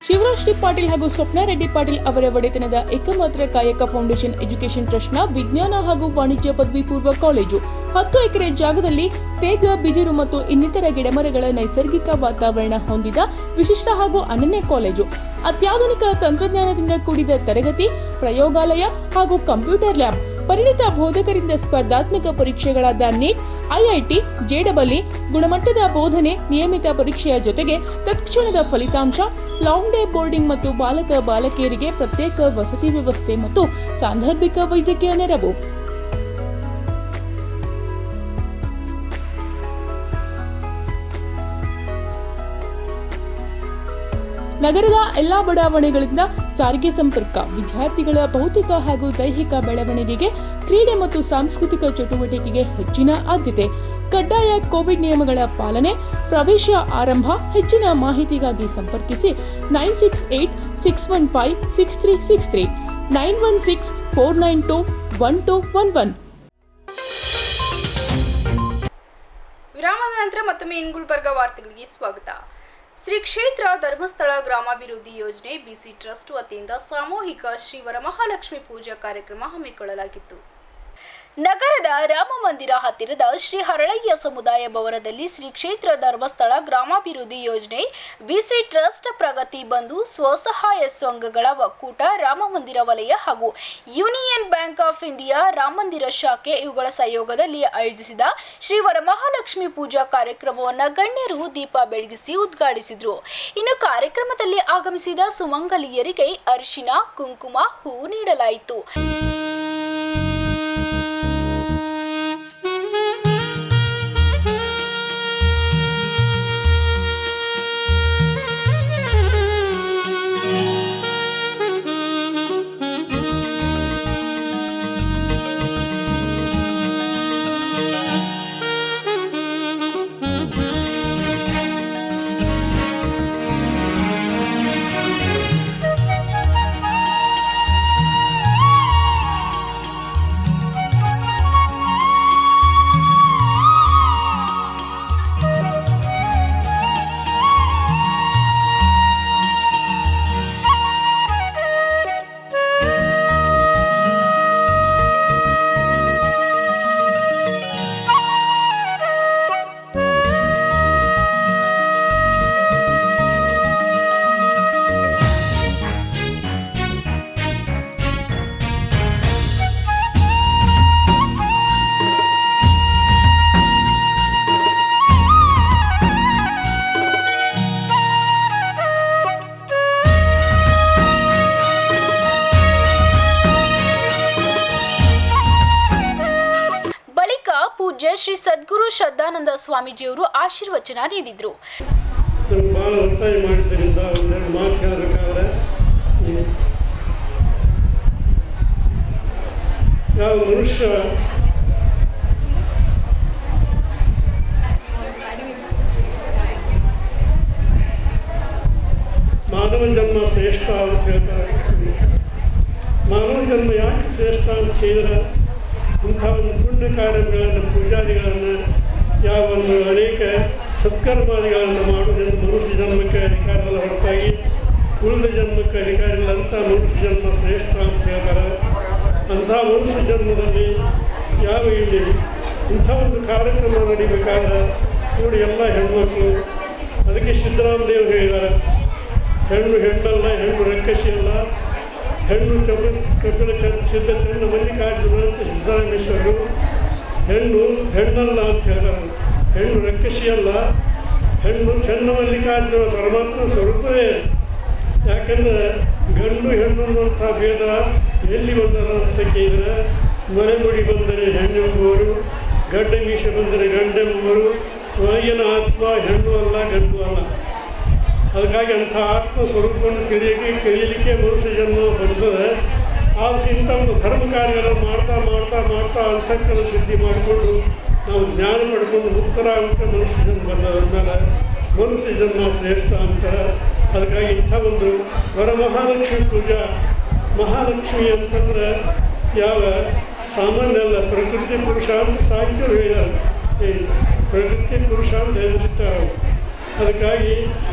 Shivraj D Patil ಹಾಗೂ ಸ್ವಪ್ನ ರೆಡ್ಡಿ ಪಾಟೀಲ್ ಅವರ ಒಡೆತನದ ಏಕಮಾತ್ರ ಕಾಯಕ ಫೌಂಡೇಶನ್ ಎಜುಕೇಷನ್ ಟ್ರಸ್ಟ್ನ ವಿಜ್ಞಾನ ಹಾಗೂ ವಾಣಿಜ್ಯ ಪದವಿ ಪೂರ್ವ ಕಾಲೇಜು 10 ಎಕರೆ ಜಾಗದಲ್ಲಿ ತೇಗ, ಬಿದಿರು ಮತ್ತು ಇನ್ನಿತರ ಗಿಡಮರಗಳ ನೈಸರ್ಗಿಕ ವಾತಾವರಣ ಹೊಂದಿದ ವಿಶಿಷ್ಟ ಹಾಗೂ ಅನನ್ಯ ಕಾಲೇಜು. ಅತ್ಯಾಧುನಿಕ ತಂತ್ರಜ್ಞಾನದಿಂದ ಕೂಡಿದ ತರಗತಿ, ಪ್ರಯೋಗಾಲಯ ಹಾಗೂ ಕಂಪ್ಯೂಟರ್ ಲ್ಯಾಬ್, ಪರಿಣಿತ ಬೋಧಕರಿಂದ ಸ್ಪರ್ಧಾತ್ಮಕ ಪರೀಕ್ಷೆಗಳಾದ ನೀಟ್, IIT, JEE, ಗುಣಮಟ್ಟದ ಬೋಧನೆ, ನಿಯಮಿತ ಪರೀಕ್ಷೆಯ ಜೊತೆಗೆ ತತ್ಕ್ಷಣದ ಫಲಿತಾಂಶ, ಲಾಂಗ್ ಡೇ ಬೋರ್ಡಿಂಗ್ ಮತ್ತು ಬಾಲಕ ಬಾಲಕಿಯರಿಗೆ ಪ್ರತ್ಯೇಕ ವಸತಿ ವ್ಯವಸ್ಥೆ ಮತ್ತು ಸಾಂದರ್ಭಿಕ ವೈದ್ಯಕೀಯ ನೆರವು. ನಗರದ ಎಲ್ಲಾ ಬಡಾವಣೆಗಳಿಂದ ಸಾರಿಗೆ ಸಂಪರ್ಕ, ವಿದ್ಯಾರ್ಥಿಗಳ ಭೌತಿಕ ಹಾಗೂ ದೈಹಿಕ ಬೆಳವಣಿಗೆಗೆ, ಕ್ರೀಡೆ ಮತ್ತು ಸಾಂಸ್ಕೃತಿಕ ಚಟುವಟಿಕೆಗೆ ಹೆಚ್ಚಿನ ಆದ್ಯತೆ. ಕಡ್ಡಾಯ ಕೋವಿಡ್ ನಿಯಮಗಳ ಪಾಲನೆ. ಪ್ರವೇಶ ಆರಂಭ. ಹೆಚ್ಚಿನ ಮಾಹಿತಿಗಾಗಿ ಸಂಪರ್ಕಿಸಿ 968-615-6363, 916-492-1211. ವಿರಾಮದ ನಂತರ ಮತ್ತೊಮ್ಮೆ ಗುಲ್ಬರ್ಗಾ ವಾರ್ತೆಗಳಿಗೆ ಸ್ವಾಗತ. ಶ್ರೀ ಕ್ಷೇತ್ರ ಧರ್ಮಸ್ಥಳ ಗ್ರಾಮಾಭಿವೃದ್ಧಿ ಯೋಜನೆ BC ಟ್ರಸ್ಟ್ ವತಿಯಿಂದ ಸಾಮೂಹಿಕ ಶ್ರೀ ವರಮಹಾಲಕ್ಷ್ಮಿ ಪೂಜಾ ಕಾರ್ಯಕ್ರಮ ಹಮ್ಮಿಕೊಳ್ಳಲಾಗಿತ್ತು. ನಗರದ ರಾಮ ಮಂದಿರ ಹತ್ತಿರದ ಶ್ರೀ ಹರಳಯ್ಯ ಸಮುದಾಯ ಭವನದಲ್ಲಿ ಶ್ರೀ ಕ್ಷೇತ್ರ ಧರ್ಮಸ್ಥಳ ಗ್ರಾಮಾಭಿವೃದ್ಧಿ ಯೋಜನೆ BC ಟ್ರಸ್ಟ್, ಪ್ರಗತಿ ಬಂಧು ಸ್ವಸಹಾಯ ಸಂಘಗಳ ಒಕ್ಕೂಟ, ರಾಮ ಮಂದಿರ ವಲಯ ಹಾಗೂ union bank of India Rama ಮಂದಿರ ಶಾಖೆ ಇವುಗಳ ಸಹಯೋಗದಲ್ಲಿ ಆಯೋಜಿಸಿದ ಶ್ರೀ ವರಮಹಾಲಕ್ಷ್ಮಿ ಪೂಜಾ ಕಾರ್ಯಕ್ರಮವನ್ನು ಗಣ್ಯರು ದೀಪ ಬೆಳಗಿಸಿ ಉದ್ಘಾಟಿಸಿದರು. ಇನ್ನು ಕಾರ್ಯಕ್ರಮದಲ್ಲಿ ಆಗಮಿಸಿದ ಸುಮಂಗಲಿಯರಿಗೆ ಅರಿಶಿನ, ಕುಂಕುಮ, ಹೂ ನೀಡಲಾಯಿತು. ಶ್ರೀ ಸದ್ಗುರು ಶ್ರದ್ಧಾನಂದ ಸ್ವಾಮೀಜಿಯವರು ಆಶೀರ್ವಚನ ನೀಡಿದರು. ಭಾಳ ಒತ್ತಾಯ ಮಾಡಿದ್ದರಿಂದ ಒಂದೆರಡು ಮಾತು ಕೇಳಬೇಕಾದ್ರೆ, ಯಾವ ಮನುಷ್ಯ ಮಾನವ ಜನ್ಮ ಶ್ರೇಷ್ಠ ಅಂತ ಹೇಳ್ತಾರೆ. ಮಾನವ ಜನ್ಮ ಯಾಕೆ ಶ್ರೇಷ್ಠ ಅಂತ ಕೇಳಿದ್ರೆ, ಇಂಥ ಒಂದು ಪುಣ್ಯ ಕಾರ್ಯಗಳನ್ನು, ಪೂಜಾದಿಗಳನ್ನು, ಯಾವ ಒಂದು ಅನೇಕ ಸತ್ಕರ್ಮಾದಿಗಳನ್ನು ಮಾಡುವುದರಿಂದ ಮನುಷ್ಯ ಜನ್ಮಕ್ಕೆ ಅಧಿಕಾರವಲ್ಲ ಹೊರತಾಗಿ ಉಳಿದ ಜನ್ಮಕ್ಕೆ ಅಧಿಕಾರ ಇಲ್ಲ ಅಂತ ಮನುಷ್ಯ ಜನ್ಮ ಶ್ರೇಷ್ಠ ಅಂತ ಹೇಳ್ತಾರೆ. ಅಂಥ ಮನುಷ್ಯ ಜನ್ಮದಲ್ಲಿ ಯಾವ ಇಲ್ಲಿ ಇಂಥ ಒಂದು ಕಾರ್ಯಕ್ರಮ ನಡಿಬೇಕಾದ್ರೆ ನೋಡಿ ಎಲ್ಲ ಹೆಣ್ಮಕ್ಳು. ಅದಕ್ಕೆ ಸಿದ್ದರಾಮದೇವರು ಹೇಳಿದ್ದಾರೆ, ಹೆಣ್ಣಲ್ಲ, ಹೆಣ್ಣು ರಕ್ಕಸಿ ಅಲ್ಲ, ಹೆಣ್ಣು ಕಪಿಲ ಸಿದ್ಧ ಚನ್ನ ಮಲ್ಲಿಕಾರ್ಜುನ ಅಂತ ಸಿದ್ದರಾಮೇಶ್ವರರು ಹೆಣ್ಣಲ್ಲ ಅಂತ ಹೇಳಿದ್ದಾರೆ. ಹೆಣ್ಣು ರಕ್ಕಸಿ ಅಲ್ಲ, ಹೆಣ್ಣು ಚನ್ನ ಮಲ್ಲಿಕಾರ್ಜುನ ಪರಮಾತ್ಮ ಸ್ವರೂಪವೇ. ಯಾಕಂದರೆ ಗಂಡು ಹೆಣ್ಣು ಅನ್ನುವಂಥ ಭೇದ ಎಲ್ಲಿ ಬಂದದ ಅಂತ ಕೇಳಿದರೆ, ಮರೆಮುಡಿ ಬಂದರೆ ಹೆಣ್ಣೆಂಬುವರು, ಗಡ್ಡ ಮೀಸೆ ಬಂದರೆ ಗಂಡೆಂಬುವರು, ಒಳಗಿನ ಆತ್ಮ ಹೆಣ್ಣು ಅಲ್ಲ ಗಂಡು ಅಲ್ಲ. ಅದಕ್ಕಾಗಿ ಅಂಥ ಆತ್ಮ ಸ್ವರೂಪವನ್ನು ತಿಳಿಯಲಿಕ್ಕೆ ಮನುಷ್ಯ ಜನ್ಮ ಬರ್ತದೆ. ಆದರೆ ಇಂಥ ಒಂದು ಧರ್ಮ ಕಾರ್ಯಗಳನ್ನು ಮಾಡ್ತಾ ಅಂತಕ್ಕಂಥ ಸಿದ್ಧಿ ಮಾಡಿಕೊಂಡು ನಾವು ಜ್ಞಾನ ಪಡ್ಕೊಂಡು ಮುಕ್ತರಾಗಂಥ ಮನುಷ್ಯ ಜನ್ಮ ಬಂದದ್ರ ಮೇಲೆ ಮನುಷ್ಯ ಜನ್ಮ ಶ್ರೇಷ್ಠ ಅಂತಾರೆ. ಅದಕ್ಕಾಗಿ ಇಂಥ ಒಂದು ವರಮಹಾಲಕ್ಷ್ಮಿ ಪೂಜಾ. ಮಹಾಲಕ್ಷ್ಮಿ ಅಂತಂದ್ರೆ ಯಾವ ಸಾಮಾನ್ಯ ಅಲ್ಲ, ಪ್ರಕೃತಿ ಪುರುಷ ಅಂತ ಸಾಹಿತ್ಯರು ಹೇಳಿದ್ದಾರೆ. ಪ್ರಕೃತಿ ಪುರುಷ ಅಂತ ಹೇಳಿರ್ತಾರೆ. ಅದಕ್ಕಾಗಿ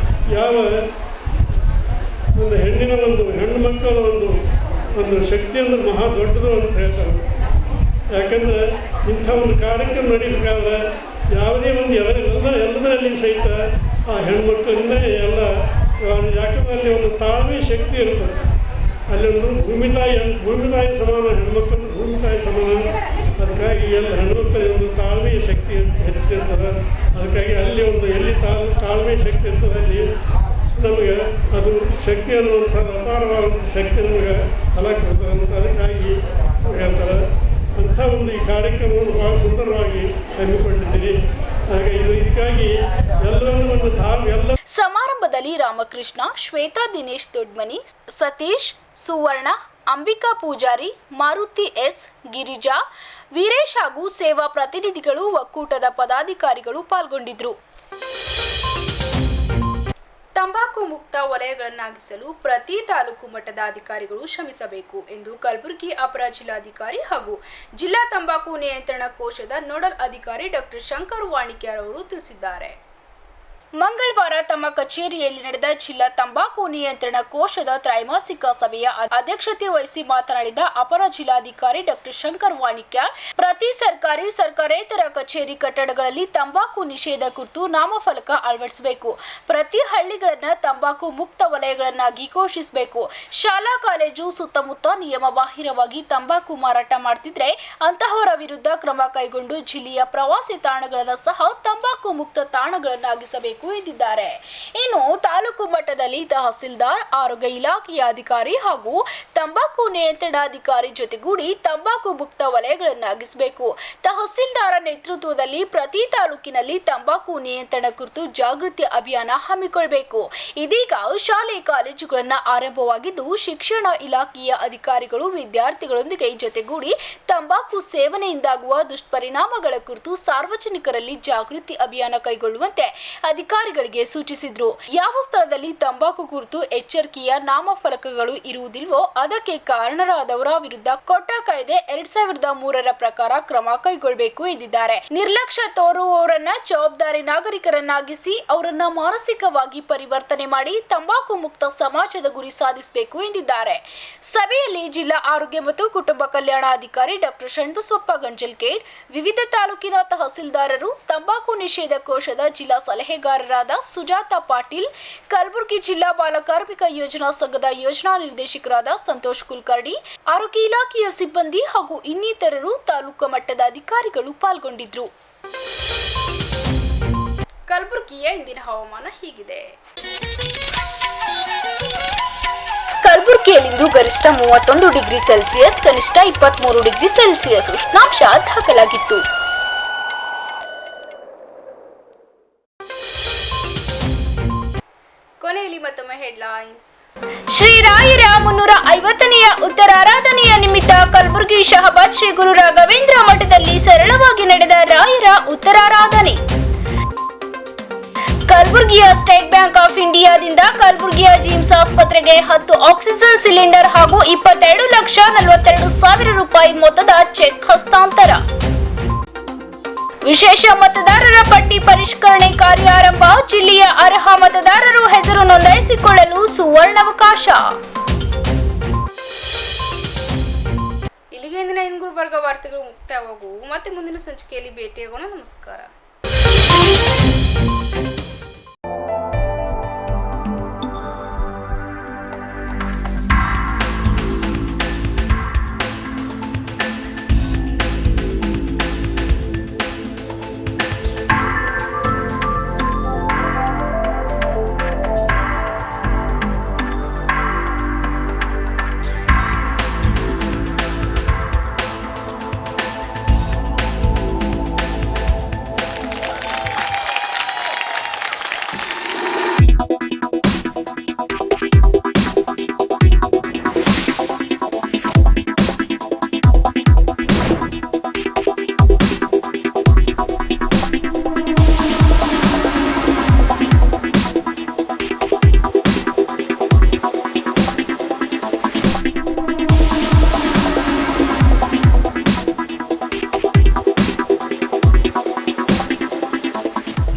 ಯಾವ ಒಂದು ಹೆಣ್ಣಿನ ಹೆಣ್ಣು ಮಕ್ಕಳ ಒಂದು ಶಕ್ತಿ ಅಂದ್ರೆ ಮಹಾ ದೊಡ್ಡದು ಅಂತ ಹೇಳ್ತಾರೆ. ಯಾಕಂದರೆ ಇಂಥ ಒಂದು ಕಾರ್ಯಕ್ರಮ ನಡೀಬೇಕಾದ್ರೆ ಯಾವುದೇ ಒಂದು ಎಲ್ಲದರಲ್ಲಿ ಸಹಿತ ಆ ಹೆಣ್ಮಕ್ಳಿಂದ ಎಲ್ಲ, ಯಾಕಂದರೆ ಅಲ್ಲಿ ಒಂದು ತಾಳ್ಮೆ ಶಕ್ತಿ ಇರ್ತದೆ. ಅಲ್ಲಿ ಒಂದು ಭೂಮಿ ತಾಯಿ ಸಮಾನ, ಹೆಣ್ಮಕ್ಳು ಭೂಮಿ ತಾಯಿ ಸಮಾನ. ಅದಕ್ಕಾಗಿ ಎಲ್ಲ ಹೆಣ್ಮಕ್ಳಿಗೆ ಒಂದು ತಾಳ್ಮೆಯ ಶಕ್ತಿ ಹೆಚ್ಚಿರ್ತದೆ. ಅದಕ್ಕಾಗಿ ಅಲ್ಲಿ ಒಂದು ಎಲ್ಲಿ ತಾಳ್ಮೆ ಶಕ್ತಿ ಇರ್ತದೆ ಅಲ್ಲಿ ನಮಗೆ ಅದು ಶಕ್ತಿ ಅನ್ನುವಂಥದ್ದು ಅಪಾರವಾದಂಥ ಶಕ್ತಿ ನಮಗೆ ಫಲ ಕೊಡ್ತದೆ ಅಂತ ಅದಕ್ಕಾಗಿ ಹೇಳ್ತಾರೆ. ಅಂಥ ಒಂದು ಈ ಕಾರ್ಯಕ್ರಮವನ್ನು ಭಾಳ ಸುಂದರವಾಗಿ ಹಮ್ಮಿಕೊಂಡಿದ್ದೀರಿ. ಹಾಗೆ ಇದಕ್ಕಾಗಿ ಎಲ್ಲರನ್ನೂ ಒಂದು ಎಲ್ಲ ಸಮಾರಂಭದಲ್ಲಿ ರಾಮಕೃಷ್ಣ, ಶ್ವೇತಾ ದಿನೇಶ್ ದೊಡ್ಮನಿ, ಸತೀಶ್, ಸುವರ್ಣ, ಅಂಬಿಕಾ ಪೂಜಾರಿ, ಮಾರುತಿ ಎಸ್, ಗಿರಿಜಾ, ವೀರೇಶ್ ಹಾಗೂ ಸೇವಾ ಪ್ರತಿನಿಧಿಗಳು, ಒಕ್ಕೂಟದ ಪದಾಧಿಕಾರಿಗಳು ಪಾಲ್ಗೊಂಡಿದ್ದರು. ತಂಬಾಕು ಮುಕ್ತ ವಲಯಗಳನ್ನಾಗಿಸಲು ಪ್ರತಿ ತಾಲೂಕು ಮಟ್ಟದ ಅಧಿಕಾರಿಗಳು ಶ್ರಮಿಸಬೇಕು ಎಂದು ಕಲಬುರಗಿ ಅಪರ ಜಿಲ್ಲಾಧಿಕಾರಿ ಹಾಗೂ ಜಿಲ್ಲಾ ತಂಬಾಕು ನಿಯಂತ್ರಣ ಕೋಶದ ನೋಡಲ್ ಅಧಿಕಾರಿ ಡಾಕ್ಟರ್ ಶಂಕರ್ ವಾಣಿಕ್ಯಾರ್ ಅವರು ತಿಳಿಸಿದ್ದಾರೆ. ಮಂಗಳವಾರ ತಮ್ಮ ಕಚೇರಿಯಲ್ಲಿ ನಡೆದ ಜಿಲ್ಲಾ ತಂಬಾಕು ನಿಯಂತ್ರಣ ಕೋಶದ ತ್ರೈಮಾಸಿಕ ಸಭೆಯ ಅಧ್ಯಕ್ಷತೆ ವಹಿಸಿ ಮಾತನಾಡಿದ ಅಪರ ಜಿಲ್ಲಾಧಿಕಾರಿ ಡಾಕ್ಟರ್ ಶಂಕರ್ ವಾಣಿಕ್ಯಾರ್, ಪ್ರತಿ ಸರ್ಕಾರಿ ಸರ್ಕಾರೇತರ ಕಚೇರಿ ಕಟ್ಟಡಗಳಲ್ಲಿ ತಂಬಾಕು ನಿಷೇಧ ಕುರಿತು ನಾಮಫಲಕ ಅಳವಡಿಸಬೇಕು. ಪ್ರತಿ ಹಳ್ಳಿಗಳನ್ನ ತಂಬಾಕು ಮುಕ್ತ ವಲಯಗಳನ್ನಾಗಿ ಘೋಷಿಸಬೇಕು. ಶಾಲಾ ಕಾಲೇಜು ಸುತ್ತಮುತ್ತ ನಿಯಮ ಬಾಹಿರವಾಗಿ ತಂಬಾಕು ಮಾರಾಟ ಮಾಡ್ತಿದ್ರೆ ಅಂತಹವರ ವಿರುದ್ಧ ಕ್ರಮ ಕೈಗೊಂಡು ಜಿಲ್ಲೆಯ ಪ್ರವಾಸಿ ತಾಣಗಳನ್ನು ಸಹ ತಂಬಾಕು ಮುಕ್ತ ತಾಣಗಳನ್ನಾಗಿಸಬೇಕು ಎಂದಿದ್ದಾರೆ. ಇನ್ನು ತಾಲೂಕು ಮಟ್ಟದಲ್ಲಿ ತಹಸೀಲ್ದಾರ್, ಆರೋಗ್ಯ ಇಲಾಖೆಯ ಅಧಿಕಾರಿ ಹಾಗೂ ತಂಬಾಕು ನಿಯಂತ್ರಣಾಧಿಕಾರಿ ಜೊತೆಗೂಡಿ ತಂಬಾಕು ಮುಕ್ತ ವಲಯಗಳನ್ನಾಗಿಸಬೇಕು. ತಹಸೀಲ್ದಾರ ನೇತೃತ್ವದಲ್ಲಿ ಪ್ರತಿ ತಾಲೂಕಿನಲ್ಲಿ ತಂಬಾಕು ನಿಯಂತ್ರಣ ಕುರಿತು ಜಾಗೃತಿ ಅಭಿಯಾನ ಹಮ್ಮಿಕೊಳ್ಳಬೇಕು. ಇದೀಗ ಶಾಲೆ ಕಾಲೇಜುಗಳನ್ನು ಆರಂಭವಾಗಿದ್ದು ಶಿಕ್ಷಣ ಇಲಾಖೆಯ ಅಧಿಕಾರಿಗಳು ವಿದ್ಯಾರ್ಥಿಗಳೊಂದಿಗೆ ಜೊತೆಗೂಡಿ ತಂಬಾಕು ಸೇವನೆಯಿಂದಾಗುವ ದುಷ್ಪರಿಣಾಮಗಳ ಕುರಿತು ಸಾರ್ವಜನಿಕರಲ್ಲಿ ಜಾಗೃತಿ ಅಭಿಯಾನ ಕೈಗೊಳ್ಳುವಂತೆ ಅಧಿಕಾರಿಗಳಿಗೆ ಸೂಚಿಸಿದ್ರು. ಯಾವ ಸ್ಥಳದಲ್ಲಿ ತಂಬಾಕು ಕುರಿತು ಎಚ್ಚರಿಕೆಯ ನಾಮಫಲಕಗಳು ಇರುವುದಿಲ್ವೋ ಅದಕ್ಕೆ ಕಾರಣರಾದವರ ವಿರುದ್ಧ ಕೊಟ್ಟ ಕಾಯ್ದೆ 2003ರ ಪ್ರಕಾರ ಕ್ರಮ ಕೈಗೊಳ್ಳಬೇಕು ಎಂದಿದ್ದಾರೆ. ನಿರ್ಲಕ್ಷ್ಯ ತೋರುವವರನ್ನ ಜವಾಬ್ದಾರಿ ನಾಗರಿಕರನ್ನಾಗಿಸಿ ಅವರನ್ನ ಮಾನಸಿಕವಾಗಿ ಪರಿವರ್ತನೆ ಮಾಡಿ ತಂಬಾಕು ಮುಕ್ತ ಸಮಾಜದ ಗುರಿ ಸಾಧಿಸಬೇಕು ಎಂದಿದ್ದಾರೆ. ಸಭೆಯಲ್ಲಿ ಜಿಲ್ಲಾ ಆರೋಗ್ಯ ಮತ್ತು ಕುಟುಂಬ ಕಲ್ಯಾಣ ಅಧಿಕಾರಿ ಡಾಕ್ಟರ್ ಷಣ್ಬಸವಪ್ಪ ಗಂಜಲ್ಕೇಡ್, ವಿವಿಧ ತಾಲೂಕಿನ ತಹಸೀಲ್ದಾರರು, ತಂಬಾಕು ನಿಷೇಧ ಕೋಶದ ಜಿಲ್ಲಾ ಸಲಹೆಗಾರರಾದ ಸುಜಾತಾ ಪಾಟೀಲ್, ಕಲಬುರಗಿ ಜಿಲ್ಲಾ ಬಾಲ ಕಾರ್ಮಿಕ ಯೋಜನಾ ಸಂಘದ ಯೋಜನಾ ನಿರ್ದೇಶಕರಾದ ಸಂತೋಷ್ ಕುಲಕರ್ಣಿ, ಆರೋಗ್ಯ ಇಲಾಖೆಯ ಸಿಬ್ಬಂದಿ ಹಾಗೂ ಇನ್ನಿತರರು, ತಾಲೂಕು ಮಟ್ಟದ ಅಧಿಕಾರಿಗಳು ಪಾಲ್ಗೊಂಡಿದ್ದರು. ಕಲಬುರಗಿಯ ಇಂದಿನ ಹವಾಮಾನ ಹೀಗಿದೆ. ಕಲಬುರಗಿಯಲ್ಲಿಂದು ಗರಿಷ್ಠ 31 ಡಿಗ್ರಿ ಸೆಲ್ಸಿಯಸ್, ಕನಿಷ್ಠ 23 ಡಿಗ್ರಿ ಸೆಲ್ಸಿಯಸ್ ಉಷ್ಣಾಂಶ ದಾಖಲಾಗಿತ್ತು. ಕೊನೆಯಲ್ಲಿ ಮತ್ತೊಮ್ಮೆ ಹೆಡ್ಲೈನ್ಸ್. ಶ್ರೀರಾಯರ 350ನೆಯ ಉತ್ತರಾರಾಧನೆಯ ನಿಮಿತ್ತ ಕಲಬುರಗಿ ಶಹಬಾದ್ ಶ್ರೀ ಗುರು ರಾಘವೇಂದ್ರ ಮಠದಲ್ಲಿ ಸರಳವಾಗಿ ನಡೆದ ರಾಯರ ಉತ್ತರಾರಾಧನೆ. ಕಲಬುರಗಿಯ ಸ್ಟೇಟ್ ಬ್ಯಾಂಕ್ ಆಫ್ ಇಂಡಿಯಾದಿಂದ ಕಲಬುರಗಿಯ ಜಿಮ್ಸ್ ಆಸ್ಪತ್ರೆಗೆ 10 ಆಕ್ಸಿಜನ್ ಸಿಲಿಂಡರ್ ಹಾಗೂ 22,42,000 ರೂಪಾಯಿ ಮೊತ್ತದ ಚೆಕ್ ಹಸ್ತಾಂತರ. ವಿಶೇಷ ಮತದಾರರ ಪಟ್ಟಿ ಪರಿಷ್ಕರಣೆ ಕಾರ್ಯ ಆರಂಭ. ಜಿಲ್ಲೆಯ ಅರ್ಹ ಮತದಾರರು ಹೆಸರು ನೋಂದಾಯಿಸಿಕೊಳ್ಳಲು ಸುವರ್ಣಾವಕಾಶ. ಇಲ್ಲಿಗೆ ಗುಲ್ಬರ್ಗ ವಾರ್ತೆಗಳು ಮುಕ್ತಾಯವಾಗುವು. ಮತ್ತೆ ಮುಂದಿನ ಸಂಚಿಕೆಯಲ್ಲಿ ಭೇಟಿಯಾಗೋಣ. ನಮಸ್ಕಾರ.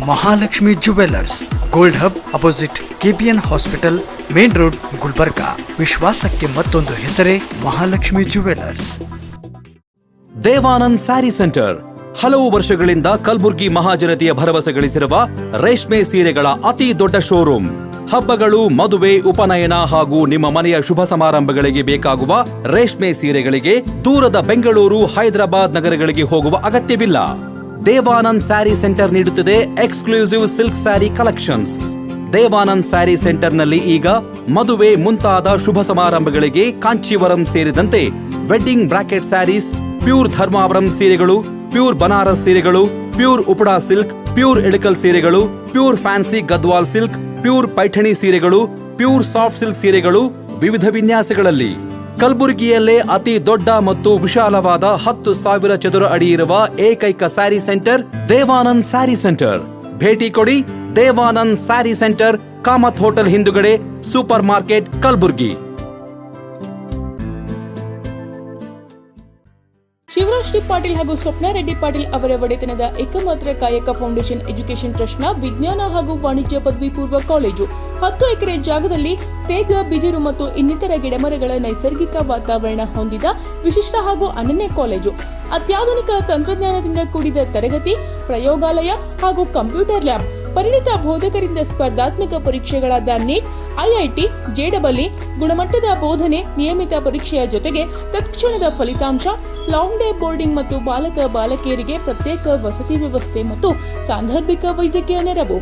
Mahalakshmi jewellers, gold hub opposite KPN hospital, main road, Gulbarga. ವಿಶ್ವಾಸಕ್ಕೆ ಮತ್ತೊಂದು ಹೆಸರೇ ಮಹಾಲಕ್ಷ್ಮಿ ಜುವೆಲ್ಲರ್ಸ್. ದೇವಾನಂದ್ ಸ್ಯಾರಿ ಸೆಂಟರ್ ಹಲವು ವರ್ಷಗಳಿಂದ ಕಲಬುರ್ಗಿ ಮಹಾಜನತೆಯ ಭರವಸೆ ಗಳಿಸಿರುವ ರೇಷ್ಮೆ ಸೀರೆಗಳ ಅತಿ ದೊಡ್ಡ ಶೋರೂಮ್. ಹಬ್ಬಗಳು, ಮದುವೆ, ಉಪನಯನ ಹಾಗೂ ನಿಮ್ಮ ಮನೆಯ ಶುಭ ಸಮಾರಂಭಗಳಿಗೆ ಬೇಕಾಗುವ ರೇಷ್ಮೆ ಸೀರೆಗಳಿಗೆ ದೂರದ ಬೆಂಗಳೂರು, ಹೈದರಾಬಾದ್ ನಗರಗಳಿಗೆ ಹೋಗುವ ಅಗತ್ಯವಿಲ್ಲ. ದೇವಾನಂದ್ ಸ್ಯಾರಿ ಸೆಂಟರ್ ನೀಡುತ್ತಿದೆ exclusive silk sari collections. Devanand sari ಸೆಂಟರ್ನಲ್ಲಿ ಈಗ ಮದುವೆ ಮುಂತಾದ ಶುಭ ಸಮಾರಂಭಗಳಿಗೆ ಕಾಂಚೀವರಂ ಸೇರಿದಂತೆ wedding bracket saris, pure Dharmavaram ಸೀರೆಗಳು, ಪ್ಯೂರ್ ಬನಾರಸ್ ಸೀರೆಗಳು, pure Uppada silk, pure Ilkal ಸೀರೆಗಳು, pure fancy Gadwal silk, pure Paithani ಸೀರೆಗಳು, ಪ್ಯೂರ್ ಸಾಫ್ಟ್ ಸಿಲ್ಕ್ ಸೀರೆಗಳು ವಿವಿಧ ವಿನ್ಯಾಸಗಳಲ್ಲಿ. ಕಲಬುರಗಿಯಲ್ಲೇ ಅತಿ ದೊಡ್ಡ ಮತ್ತು ವಿಶಾಲವಾದ 10,000 ಚದುರ ಅಡಿ ಇರುವ ಏಕೈಕ ಸ್ಯಾರಿ ಸೆಂಟರ್ ದೇವಾನಂದ್ ಸ್ಯಾರಿ ಸೆಂಟರ್. ಭೇಟಿ ಕೊಡಿ. ದೇವಾನಂದ್ ಸ್ಯಾರಿ ಸೆಂಟರ್, ಕಾಮತ್ ಹೋಟೆಲ್ ಹಿಂದುಗಡೆ, super market, Kalaburagi. Shivraj T Patil ಹಾಗೂ ಸ್ವಪ್ನ ರೆಡ್ಡಿ ಪಾಟೀಲ್ ಅವರ ಒಡೆತನದ ಏಕಮಾತ್ರ ಕಾಯಕ ಫೌಂಡೇಶನ್ ಎಜುಕೇಷನ್ ಟ್ರಸ್ಟ್ನ ವಿಜ್ಞಾನ ಹಾಗೂ ವಾಣಿಜ್ಯ ಪದವಿ ಪೂರ್ವ ಕಾಲೇಜು 10 ಎಕರೆ ಜಾಗದಲ್ಲಿ ತೇಗ, ಬಿದಿರು ಮತ್ತು ಇನ್ನಿತರ ಗಿಡಮರಗಳ ನೈಸರ್ಗಿಕ ವಾತಾವರಣ ಹೊಂದಿದ ವಿಶಿಷ್ಟ ಹಾಗೂ ಅನನ್ಯ ಕಾಲೇಜು. ಅತ್ಯಾಧುನಿಕ ತಂತ್ರಜ್ಞಾನದಿಂದ ಕೂಡಿದ ತರಗತಿ, ಪ್ರಯೋಗಾಲಯ ಹಾಗೂ ಕಂಪ್ಯೂಟರ್ ಲ್ಯಾಬ್, ಪರಿಣಿತ ಬೋಧಕರಿಂದ ಸ್ಪರ್ಧಾತ್ಮಕ ಪರೀಕ್ಷೆಗಳಾದ ನೀಟ್, ಐಐಟಿ, JEE, ಗುಣಮಟ್ಟದ ಬೋಧನೆ, ನಿಯಮಿತ ಪರೀಕ್ಷೆಯ ಜೊತೆಗೆ ತತ್ಕ್ಷಣದ ಫಲಿತಾಂಶ, ಲಾಂಗ್ ಡೇ ಬೋರ್ಡಿಂಗ್ ಮತ್ತು ಬಾಲಕ ಬಾಲಕಿಯರಿಗೆ ಪ್ರತ್ಯೇಕ ವಸತಿ ವ್ಯವಸ್ಥೆ ಮತ್ತು ಸಾಂದರ್ಭಿಕ ವೈದ್ಯಕೀಯ ನೆರವು.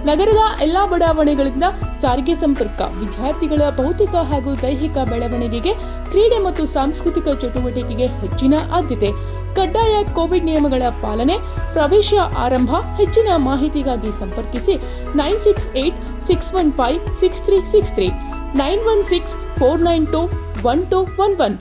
ನಗರದ ಎಲ್ಲಾ ಬಡಾವಣೆಗಳಿಂದ ಸಾರಿಗೆ ಸಂಪರ್ಕ, ವಿದ್ಯಾರ್ಥಿಗಳ ಭೌತಿಕ ಹಾಗೂ ದೈಹಿಕ ಬೆಳವಣಿಗೆಗೆ, ಕ್ರೀಡೆ ಮತ್ತು ಸಾಂಸ್ಕೃತಿಕ ಚಟುವಟಿಕೆಗೆ ಹೆಚ್ಚಿನ ಆದ್ಯತೆ. ಕಡ್ಡಾಯ ಕೋವಿಡ್ ನಿಯಮಗಳ ಪಾಲನೆ. ಪ್ರವೇಶ ಆರಂಭ. ಹೆಚ್ಚಿನ ಮಾಹಿತಿಗಾಗಿ ಸಂಪರ್ಕಿಸಿ 968-615-6363, 916-492-1211.